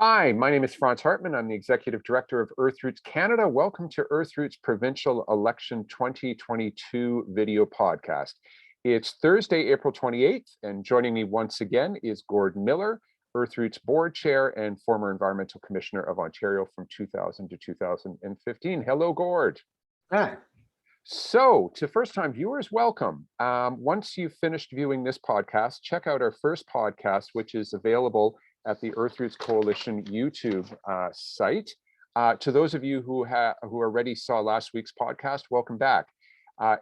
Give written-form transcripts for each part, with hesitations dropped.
Hi, my name is Franz Hartmann. I'm the Executive Director of Earthroots Canada. Welcome to Earthroots Provincial Election 2022 video podcast. It's Thursday, April 28th, and joining me once again is Gord Miller, Earthroots Board Chair and former Environmental Commissioner of Ontario from 2000 to 2015. Hello, Gord. Hi. So, to first-time viewers, welcome. Once you've finished viewing this podcast, check out our first podcast, which is available at the Earthroots Coalition YouTube site. To those of you who already saw last week's podcast, welcome back.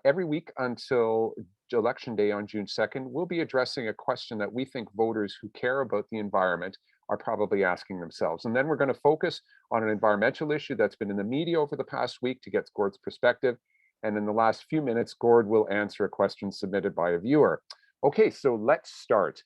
Every week until Election Day on June 2nd, we'll be addressing a question that we think voters who care about the environment are probably asking themselves. And then we're going to focus on an environmental issue that's been in the media over the past week to get Gord's perspective. And in the last few minutes, Gord will answer a question submitted by a viewer. Okay, so let's start.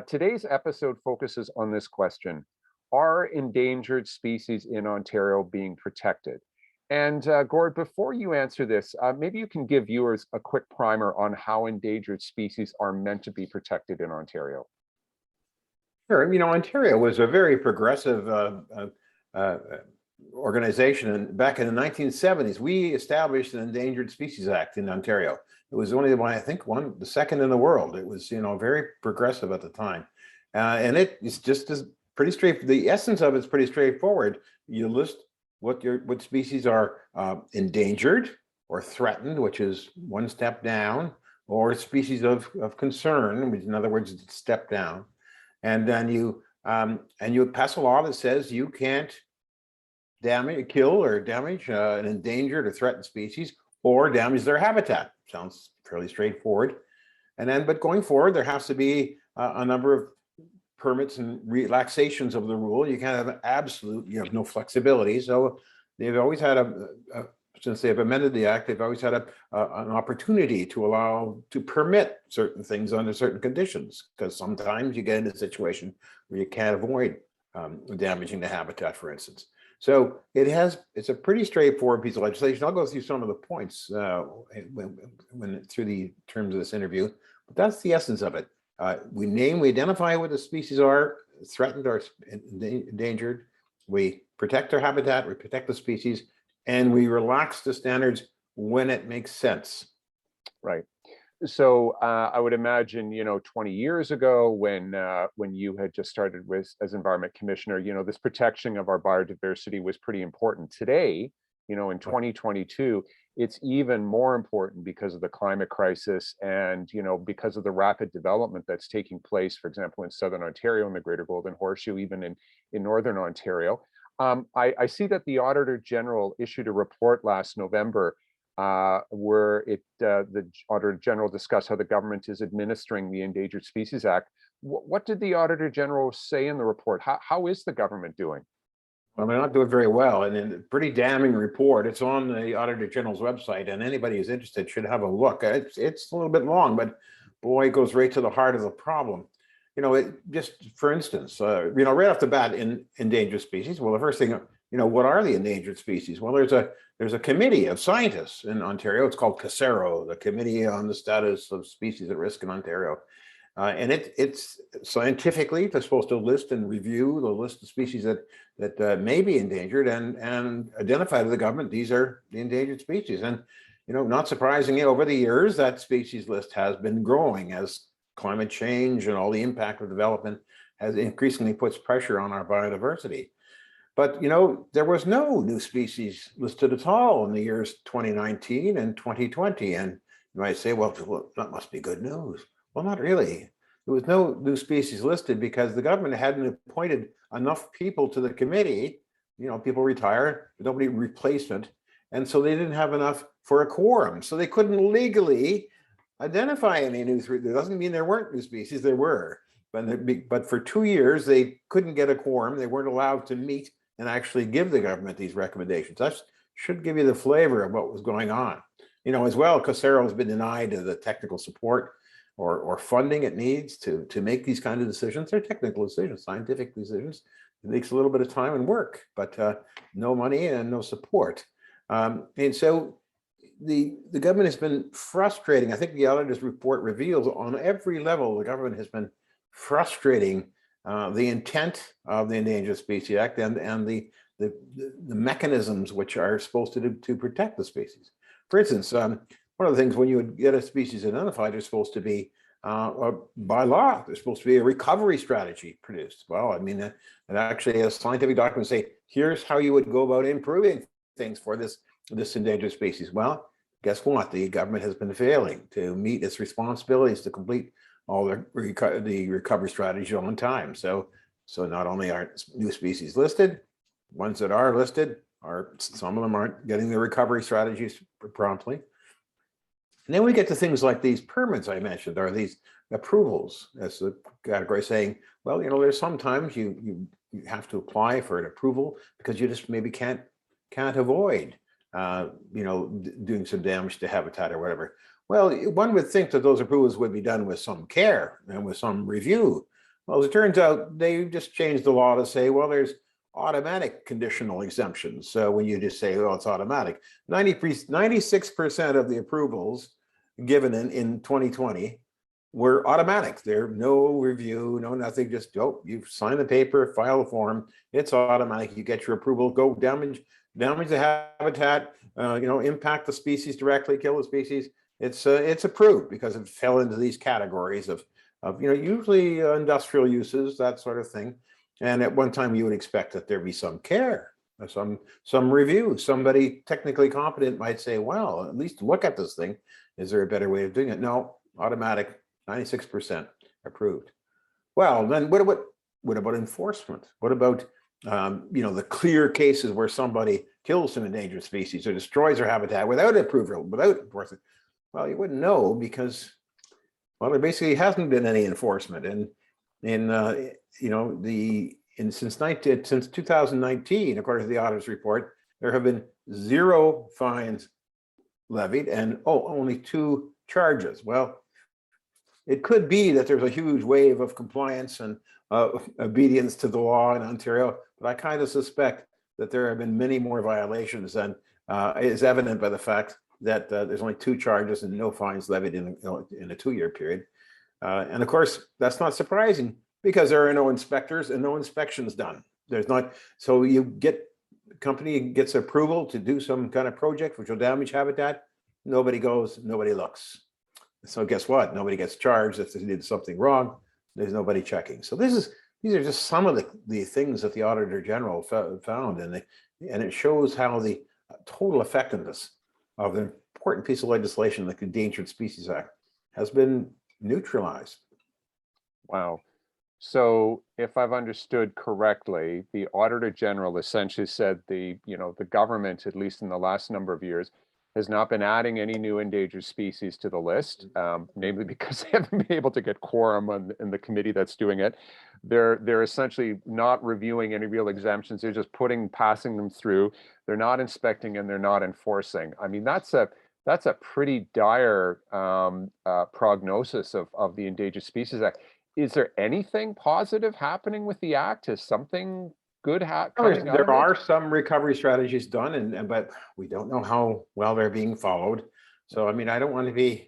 Today's episode focuses on this question: are endangered species in Ontario being protected? And Gord, before you answer this, maybe you can give viewers a quick primer on how endangered species are meant to be protected in Ontario. Sure. You know, Ontario was a very progressive organization, and back in the 1970s, we established an Endangered Species Act in Ontario. It was only one, I think, the second in the world. It was, very progressive at the time, and it's just as pretty straight. The essence of it's pretty straightforward. You list what species are endangered or threatened, which is one step down, or species of concern, which in other words, step down, and then you pass a law that says you can't kill or damage an endangered or threatened species or damage their habitat. Sounds fairly straightforward. And then, but going forward, there has to be a number of permits and relaxations of the rule. You can't have absolute, no flexibility. So they've always had since they've amended the act, they've always had an opportunity to permit certain things under certain conditions, because sometimes you get into a situation where you can't avoid damaging the habitat, for instance. So it's a pretty straightforward piece of legislation. I'll go through some of the points through the terms of this interview, but that's the essence of it. We identify what the species are, threatened or endangered. We protect their habitat, we protect the species, and we relax the standards when it makes sense. Right. So I would imagine, 20 years ago, when you had just started as Environment Commissioner, this protection of our biodiversity was pretty important. Today, in 2022, it's even more important because of the climate crisis and, because of the rapid development that's taking place, for example, in Southern Ontario and the Greater Golden Horseshoe, even in Northern Ontario. I see that the Auditor General issued a report last November where the Auditor General discussed how the government is administering the Endangered Species Act. What did the Auditor General say in the report? How is the government doing? Well, they're not doing very well, and in a pretty damning report. It's on the Auditor General's website, and anybody who's interested should have a look. It's a little bit long, but boy, it goes right to the heart of the problem. Just for instance, right off the bat, in endangered species. Well, the first thing, what are the endangered species? Well, there's a committee of scientists in Ontario. It's called CSIRO, the Committee on the Status of Species at Risk in Ontario. And it's scientifically, they're supposed to list and review the list of species that may be endangered and identify to the government, these are the endangered species. And, not surprisingly, over the years, that species list has been growing as climate change and all the impact of development has increasingly puts pressure on our biodiversity. But, there was no new species listed at all in the years 2019 and 2020. And you might say, well, that must be good news. Well, not really. There was no new species listed because the government hadn't appointed enough people to the committee. People retire, but nobody replacement. And so they didn't have enough for a quorum. So they couldn't legally identify any new. That doesn't mean there weren't new species, there were. But for 2 years, they couldn't get a quorum. They weren't allowed to meet and actually give the government these recommendations. That should give you the flavor of what was going on. As well, CSIRO has been denied the technical support or funding it needs to make these kinds of decisions. They're technical decisions, scientific decisions. It takes a little bit of time and work, but no money and no support. And so the government has been frustrating. I think the auditor's report reveals on every level, the government has been frustrating the intent of the Endangered Species Act and the mechanisms which are supposed to protect the species. For instance, one of the things when you would get a species identified, there's supposed to be by law, there's supposed to be a recovery strategy produced. Well, I mean, and actually a scientific document say, here's how you would go about improving things for this endangered species. Well, guess what? The government has been failing to meet its responsibilities to complete all the recovery strategy on time. So not only aren't new species listed, ones that are listed some of them aren't getting the recovery strategies promptly. And then we get to things like these permits I mentioned, or these approvals, as the category saying, well, there's sometimes you have to apply for an approval because you just maybe can't avoid, doing some damage to habitat or whatever. Well, one would think that those approvals would be done with some care and with some review. Well, as it turns out, they just changed the law to say, well, there's automatic conditional exemptions. So when you just say, oh, it's automatic, 96% of the approvals given in 2020 were automatic. There no review, no nothing, just, oh, you sign the paper, file a form, it's automatic, you get your approval, go damage the habitat, impact the species directly, kill the species. It's approved because it fell into these categories of usually industrial uses, that sort of thing. And at one time you would expect that there be some care, some review. Somebody technically competent might say, well, at least look at this thing. Is there a better way of doing it? No, automatic, 96% approved. Well, then what about enforcement? What about the clear cases where somebody kills some endangered species or destroys their habitat without approval, without enforcement? Well, you wouldn't know because, well, there basically hasn't been any enforcement. And since 2019, according to the auditor's report, there have been 0 fines levied and only 2 charges. Well, it could be that there's a huge wave of compliance and obedience to the law in Ontario, but I kind of suspect that there have been many more violations than is evident by the fact that there's only 2 charges and no fines levied in a 2-year period. And of course, that's not surprising because there are no inspectors and no inspections done. There's not, so company gets approval to do some kind of project which will damage habitat. Nobody goes, nobody looks. So guess what? Nobody gets charged if they did something wrong. There's nobody checking. So these are just some of the things that the Auditor General found, and it shows how the total effectiveness of the important piece of legislation, the Endangered Species Act, has been neutralized. Wow. So if I've understood correctly, the Auditor General essentially said the government, at least in the last number of years, has not been adding any new endangered species to the list, namely because they haven't been able to get quorum in the committee that's doing it. They're essentially not reviewing any real exemptions. They're just passing them through. They're not inspecting and they're not enforcing. I mean, that's a pretty dire prognosis of the Endangered Species Act. Is there anything positive happening with the act? Has something good coming out of it? There are some recovery strategies done, but we don't know how well they're being followed. So, I mean, I don't want to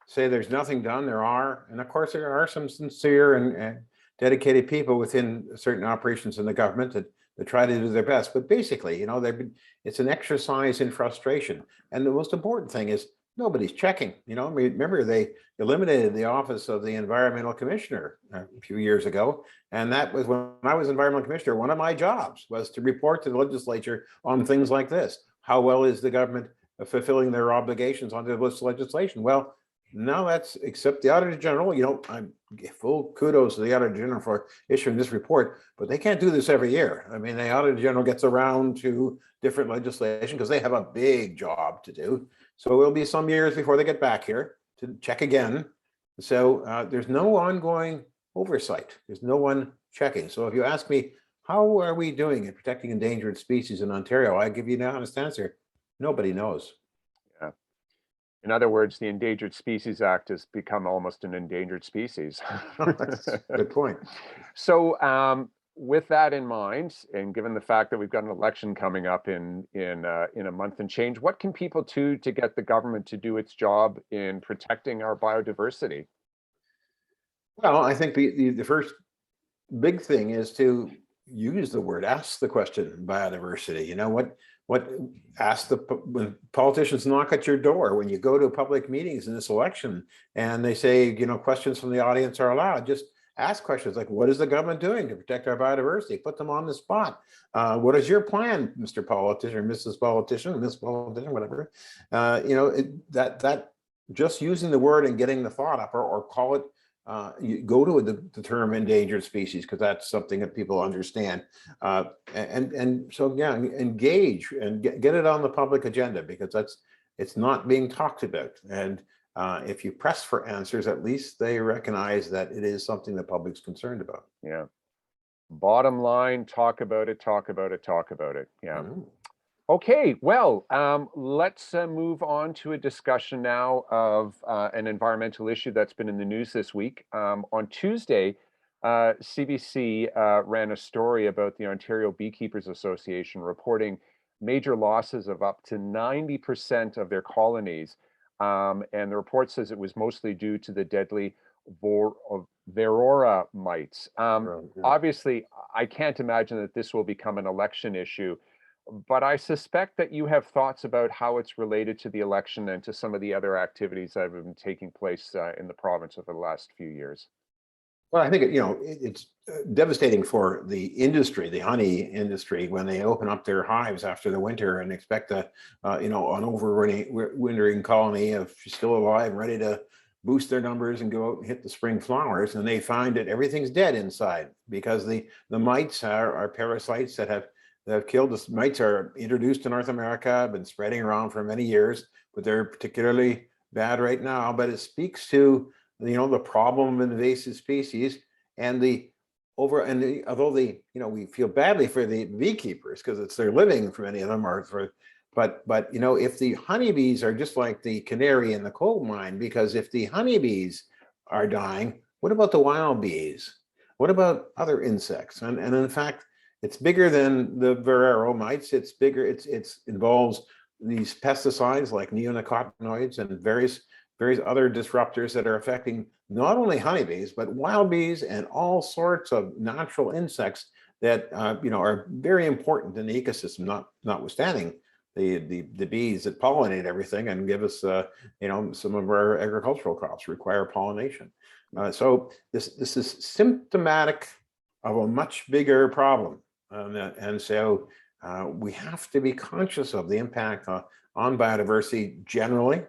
say there's nothing done. There are, and of course, there are some sincere and dedicated people within certain operations in the government that try to do their best. But basically, it's an exercise in frustration. And the most important thing is nobody's checking. Remember they eliminated the office of the environmental commissioner a few years ago, and that was when I was environmental commissioner. One of my jobs was to report to the legislature on things like this. How well is the government fulfilling their obligations under this legislation? Well, now except the Auditor General. I'm full kudos to the Auditor General for issuing this report, but they can't do this every year. I mean, the Auditor General gets around to different legislation because they have a big job to do. So it will be some years before they get back here to check again. So there's no ongoing oversight. There's no one checking. So if you ask me, how are we doing in protecting endangered species in Ontario? I give you an honest answer. Nobody knows. Yeah. In other words, the Endangered Species Act has become almost an endangered species. That's a good point. So with that in mind, and given the fact that we've got an election coming up in a month and change, what can people do to get the government to do its job in protecting our biodiversity? Well, I think the first big thing is to use the word, ask the question, biodiversity. You know, ask when politicians knock at your door, when you go to public meetings in this election and they say, you know, questions from the audience are allowed, just ask questions like, what is the government doing to protect our biodiversity? Put them on the spot. What is your plan, Mr. Politician or Mrs. Politician, Miss Politician, whatever? You know, that just using the word and getting the thought up, or call it, you go to the term endangered species, because that's something that people understand. And so, yeah, engage and get it on the public agenda, because it's not being talked about. And if you press for answers, at least they recognize that it is something the public's concerned about. Yeah. Bottom line, talk about it, talk about it, talk about it. Yeah. Okay, well, let's move on to a discussion now of an environmental issue that's been in the news this week. On Tuesday, CBC ran a story about the Ontario Beekeepers Association reporting major losses of up to 90% of their colonies. And the report says it was mostly due to the deadly Varroa mites. Obviously, I can't imagine that this will become an election issue, but I suspect that you have thoughts about how it's related to the election and to some of the other activities that have been taking place in the province over the last few years. Well, I think, you know, it's devastating for the industry, the honey industry, when they open up their hives after the winter and expect a, you know, an overwintering colony of still alive, ready to boost their numbers and go out and hit the spring flowers, and they find that everything's dead inside, because the mites are parasites that have killed. The mites are introduced to North America, been spreading around for many years, but they're particularly bad right now. But it speaks to, you know, the problem of invasive species, and although you know, we feel badly for the beekeepers because it's their living for many of them, but you know, if the honeybees are just like the canary in the coal mine, because if the honeybees are dying, what about the wild bees? What about other insects? And in fact, it's bigger than the Varroa mites. It's bigger. It involves these pesticides like neonicotinoids and various other disruptors that are affecting not only honeybees, but wild bees and all sorts of natural insects that you know, are very important in the ecosystem, notwithstanding the bees that pollinate everything and give us you know, some of our agricultural crops require pollination. So this is symptomatic of a much bigger problem, and so we have to be conscious of the impact on biodiversity generally.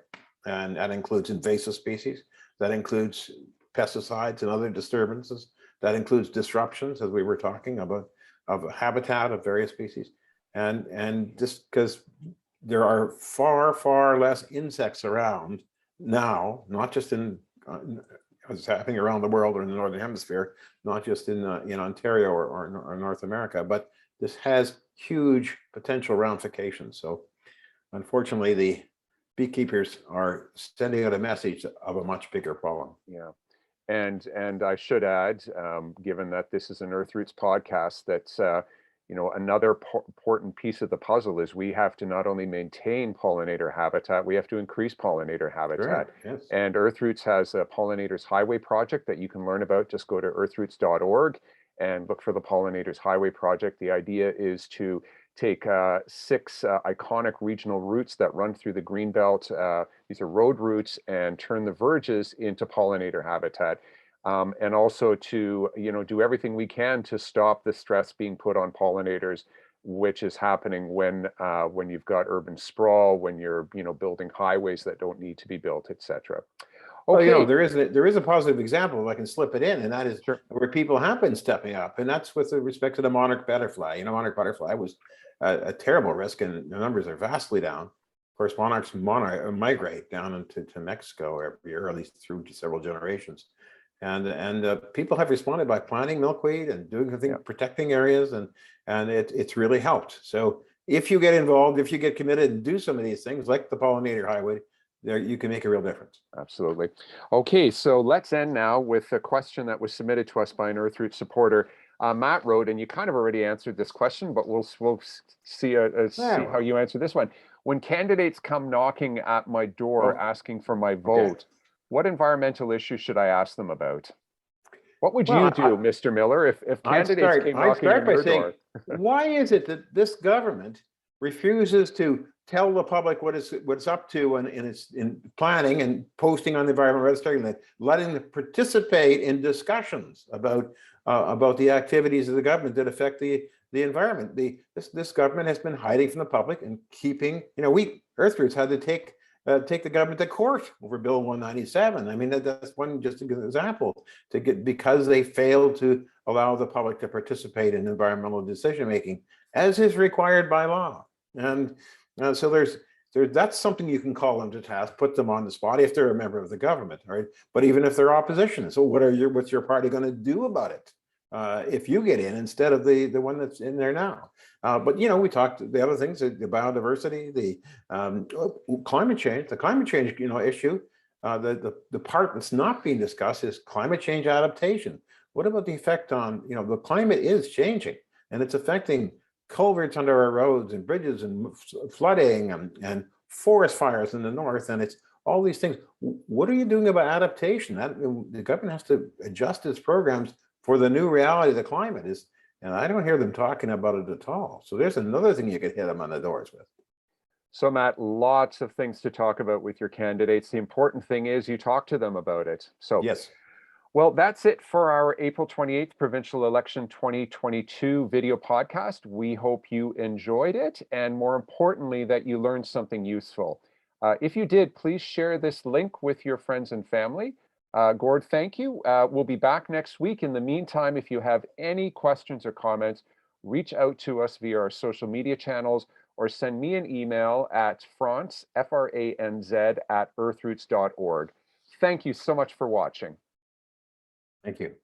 And that includes invasive species, that includes pesticides and other disturbances, that includes disruptions, as we were talking about, of habitat of various species. And just because there are far less insects around now, not just in it's happening around the world or in the Northern Hemisphere, not just in Ontario or North America, but this has huge potential ramifications. So unfortunately, the beekeepers are sending out a message of a much bigger problem. Yeah. And I should add, given that this is an Earthroots podcast, that's you know, another important piece of the puzzle is we have to not only maintain pollinator habitat, we have to increase pollinator habitat. Sure, yes. And Earthroots has a Pollinators Highway project that you can learn about. Just go to earthroots.org and look for the Pollinators Highway project. The idea is to take 6 iconic regional routes that run through the Greenbelt. These are road routes, and turn the verges into pollinator habitat. And also to, you know, do everything we can to stop the stress being put on pollinators, which is happening when you've got urban sprawl, when you're, you know, building highways that don't need to be built, etc. Okay. Well, you know, there is a positive example, if I can slip it in, and that is where people have been stepping up, and that's with respect to the monarch butterfly. You know, monarch butterfly was a terrible risk, and the numbers are vastly down. Of course, monarchs migrate down into Mexico every year, at least through several generations. And people have responded by planting milkweed and doing things, protecting areas, and it's really helped. So if you get involved, if you get committed and do some of these things like the pollinator highway, there you can make a real difference. Absolutely. Okay, so let's end now with a question that was submitted to us by an Earthroots supporter. Matt wrote, and you kind of already answered this question, but we'll see how you answer this one. When candidates come knocking at my door asking for my vote, what environmental issues should I ask them about? What would Well, you do, Mr. Miller, if candidates came I'd knocking start on by your saying, door? why is it that this government refuses to tell the public what it's up to in planning and posting on the environment registry, and letting them participate in discussions about the activities of the government that affect the environment? This government has been hiding from the public and keeping, we Earthroots had to take the government to court over Bill 197. I mean, that's one just a good example because they failed to allow the public to participate in environmental decision making as is required by law. And so that's something you can call them to task, put them on the spot if they're a member of the government, right? But even if they're opposition, so what's your party going to do about it if you get in instead of the one that's in there now? But we talked the other things, the biodiversity, the climate change, issue. The part that's not being discussed is climate change adaptation. What about the effect on, the climate is changing and it's affecting culverts under our roads and bridges and flooding and forest fires in the north, and it's all these things. What are you doing about adaptation? The government has to adjust its programs for the new reality of the climate and I don't hear them talking about it at all. So there's another thing you could hit them on the doors with. So Matt, lots of things to talk about with your candidates. The important thing is you talk to them about it. So yes. Well, that's it for our April 28th Provincial Election 2022 video podcast. We hope you enjoyed it, and more importantly, that you learned something useful. If you did, please share this link with your friends and family. Gord, thank you. We'll be back next week. In the meantime, if you have any questions or comments, reach out to us via our social media channels or send me an email at franz, F-R-A-N-Z, @earthroots.org. Thank you so much for watching. Thank you.